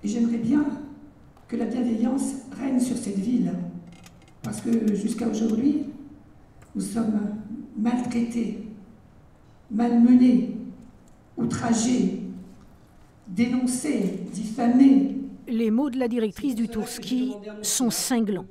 Et j'aimerais bien que la bienveillance règne sur cette ville, parce que jusqu'à aujourd'hui, nous sommes maltraités, malmenés, outragés, dénoncés, diffamés. Les mots de la directrice du Tour-Ski sont cinglants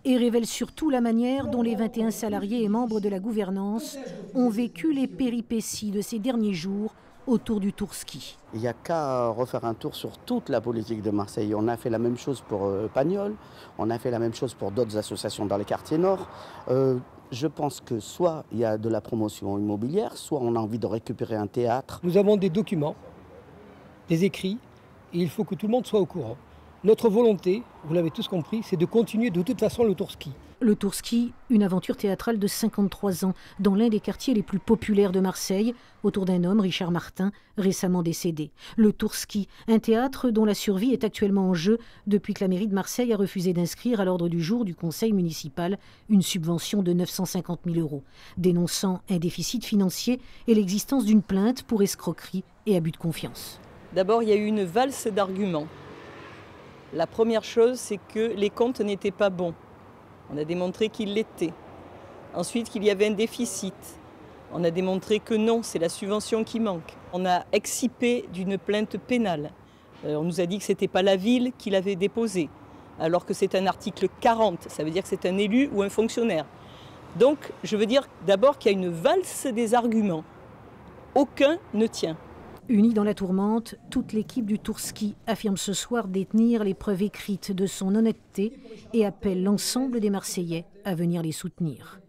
et révèlent surtout la manière dont les 21 salariés et membres de la gouvernance ont vécu les péripéties de ces derniers jours autour du Tour-Ski. Il n'y a qu'à refaire un tour sur toute la politique de Marseille. On a fait la même chose pour Pagnol, on a fait la même chose pour d'autres associations dans les quartiers nord. Je pense que soit il y a de la promotion immobilière, soit on a envie de récupérer un théâtre. Nous avons des documents, des écrits, et il faut que tout le monde soit au courant. Notre volonté, vous l'avez tous compris, c'est de continuer de toute façon le Tour-Ski. Le Tour-Ski, une aventure théâtrale de 53 ans, dans l'un des quartiers les plus populaires de Marseille, autour d'un homme, Richard Martin, récemment décédé. Le Tour-Ski, un théâtre dont la survie est actuellement en jeu depuis que la mairie de Marseille a refusé d'inscrire à l'ordre du jour du conseil municipal une subvention de 950 000 €, dénonçant un déficit financier et l'existence d'une plainte pour escroquerie et abus de confiance. D'abord, il y a eu une valse d'arguments. La première chose, c'est que les comptes n'étaient pas bons. On a démontré qu'ils l'étaient. Ensuite, qu'il y avait un déficit. On a démontré que non, c'est la subvention qui manque. On a excipé d'une plainte pénale. On nous a dit que ce n'était pas la ville qui l'avait déposée, alors que c'est un article 40. Ça veut dire que c'est un élu ou un fonctionnaire. Donc, je veux dire d'abord qu'il y a une valse des arguments. Aucun ne tient. Unie dans la tourmente, toute l'équipe du Tour-Ski affirme ce soir détenir les preuves écrites de son honnêteté et appelle l'ensemble des Marseillais à venir les soutenir.